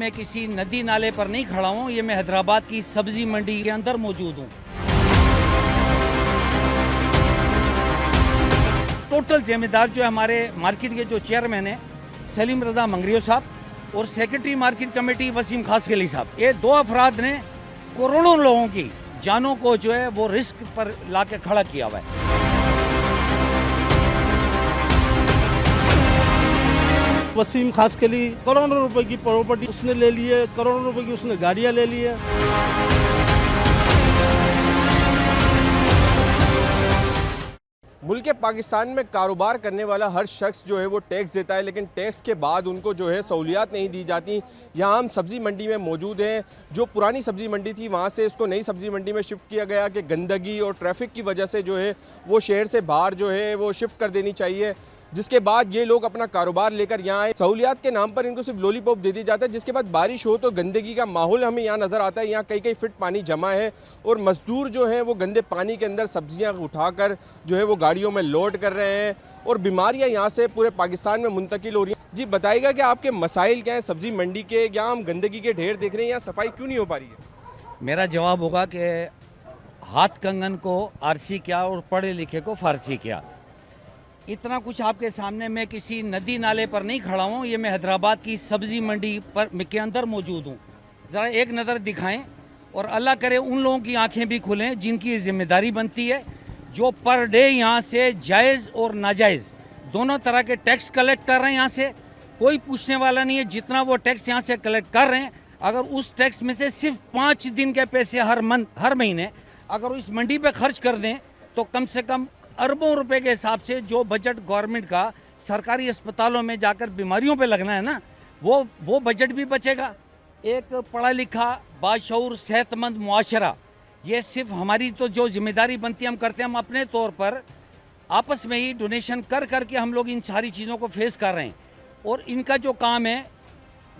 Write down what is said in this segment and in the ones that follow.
मैं किसी नदी नाले पर नहीं खड़ा हूँ, ये मैं हैदराबाद की सब्जी मंडी के अंदर मौजूद हूँ। टोटल जिम्मेदार जो है हमारे मार्केट के जो चेयरमैन हैं सलीम रजा मंगरियो साहब और secretary market committee Wasim Khaskheli साहब, ये दो अफराद ने करोड़ों लोगों की जानों को जो है वो रिस्क पर लाके खड़ा किया हुआ है। वसीम खासकेली करोड़ों रुपए की प्रॉपर्टी उसने ले ली है, करोड़ों रुपए की उसने गाड़ियां ले ली है। मुल्क पाकिस्तान में कारोबार करने वाला हर शख्स जो है वो टैक्स देता है, लेकिन टैक्स के बाद उनको जो है सहूलियात नहीं दी जाती। यहाँ हम सब्ज़ी मंडी में मौजूद हैं। जो पुरानी सब्ज़ी मंडी थी वहाँ से इसको नई सब्ज़ी मंडी में शिफ्ट किया गया कि गंदगी और ट्रैफिक की वजह से जो है वो शहर से बाहर जो है वो शिफ्ट कर देनी चाहिए, जिसके बाद ये लोग अपना कारोबार लेकर यहाँ आए। सहूलियात के नाम पर इनको सिर्फ लॉलीपॉप दे दी जाता है, जिसके बाद बारिश हो तो गंदगी का माहौल हमें यहाँ नज़र आता है। यहाँ कई कई फिट पानी जमा है और मजदूर जो है वो गंदे पानी के अंदर सब्जियाँ उठाकर जो है वो गाड़ियों में लोड कर रहे हैं और बीमारियाँ यहाँ से पूरे पाकिस्तान में मुंतकिल हो रही हैं। जी बताइएगा कि आपके मसाइल क्या हैं सब्ज़ी मंडी के? यहाँ हम गंदगी के ढेर देख रहे हैं, यहाँ सफाई क्यों नहीं हो पा रही है? मेरा जवाब होगा कि हाथ कंगन को आरसी क्या और पढ़े लिखे को फारसी क्या। इतना कुछ आपके सामने, मैं किसी नदी नाले पर नहीं खड़ा हूँ, ये मैं हैदराबाद की सब्जी मंडी पर के अंदर मौजूद हूँ। ज़रा एक नज़र दिखाएं और अल्लाह करे उन लोगों की आंखें भी खुलें जिनकी जिम्मेदारी बनती है, जो पर डे यहाँ से जायज़ और नाजायज़ दोनों तरह के टैक्स कलेक्ट कर रहे हैं। यहाँ से कोई पूछने वाला नहीं है। जितना वो टैक्स यहाँ से कलेक्ट कर रहे हैं, अगर उस टैक्स में से सिर्फ 5 दिन के पैसे हर महीने अगर इस मंडी पर खर्च कर दें तो कम से कम अरबों रुपए के हिसाब से जो बजट गवर्नमेंट का सरकारी अस्पतालों में जाकर बीमारियों पे लगना है ना, वो बजट भी बचेगा। एक पढ़ा लिखा बाशऊर सेहतमंद मुआशरा, ये सिर्फ हमारी तो जो जिम्मेदारी बनती है हम करते हैं। हम अपने तौर पर आपस में ही डोनेशन कर करके हम लोग इन सारी चीज़ों को फेस कर रहे हैं और इनका जो काम है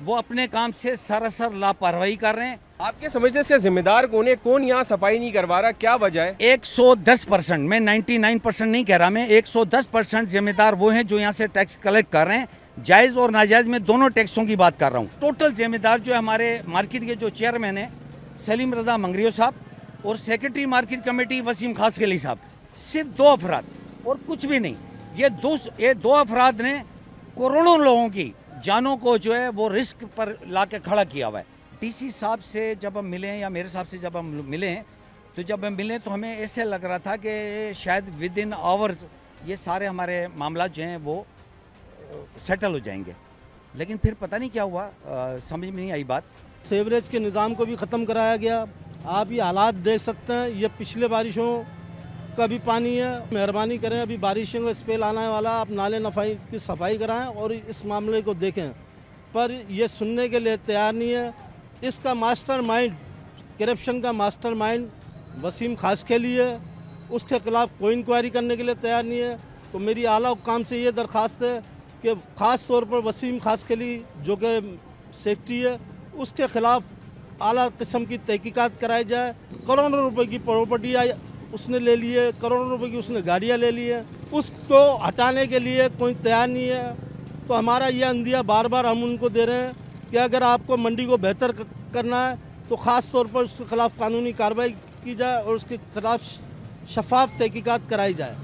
वो अपने काम से सरासर लापरवाही कर रहे हैं। आपके समझने से जिम्मेदार कौन है? कौन यहाँ सफाई नहीं करवा रहा? क्या वजह है? 110%, मैं 99% नहीं कह रहा, मैं 110% जिम्मेदार वो हैं जो यहाँ से टैक्स कलेक्ट कर रहे हैं। जायज़ और नाजायज़ में दोनों टैक्सों की बात कर रहा हूँ। टोटल जिम्मेदार जो है हमारे मार्केट के जो चेयरमैन हैं सलीम रजा मंगरियो साहब और secretary market committee Wasim Khaskheli साहब, सिर्फ 2 अफराद और कुछ भी नहीं। ये दो अफराद ने करोड़ों लोगों की जानों को जो है वो रिस्क पर ला के खड़ा किया हुआ है। डीसी साहब से जब हम मिले या मेरे साहब से जब हम मिले तो हमें ऐसे लग रहा था कि शायद विद इन आवर्स ये सारे हमारे मामला जो हैं वो सेटल हो जाएंगे, लेकिन फिर पता नहीं क्या हुआ, समझ में नहीं आई बात। सेवरेज के निज़ाम को भी ख़त्म कराया गया। आप ये हालात देख सकते हैं, ये पिछले बारिशों का भी पानी है। मेहरबानी करें, अभी बारिशों का स्पेल आने वाला, आप नाले नफाई की सफाई कराएं और इस मामले को देखें, पर ये सुनने के लिए तैयार नहीं है। इसका मास्टरमाइंड, करप्शन का मास्टरमाइंड वसीम खासकेली है, उसके खिलाफ कोई इंक्वायरी करने के लिए तैयार नहीं है। तो मेरी आला हुक्काम से ये दरख्वास्त है कि ख़ास तौर पर वसीम खासकेली जो कि सेक्रेटरी है, उसके खिलाफ आला किस्म की तहकीकात कराई जाए। करोड़ों रुपए की प्रॉपर्टी उसने ले ली है, करोड़ों रुपए की उसने गाड़ियाँ ले ली है, उसको हटाने के लिए कोई तैयार नहीं है। तो हमारा ये अंदिया बार बार हम उनको दे रहे हैं कि अगर आपको मंडी को बेहतर करना है तो ख़ास तौर पर उसके खिलाफ कानूनी कार्रवाई की जाए और उसके खिलाफ शफाफ तहकीकात कराई जाए।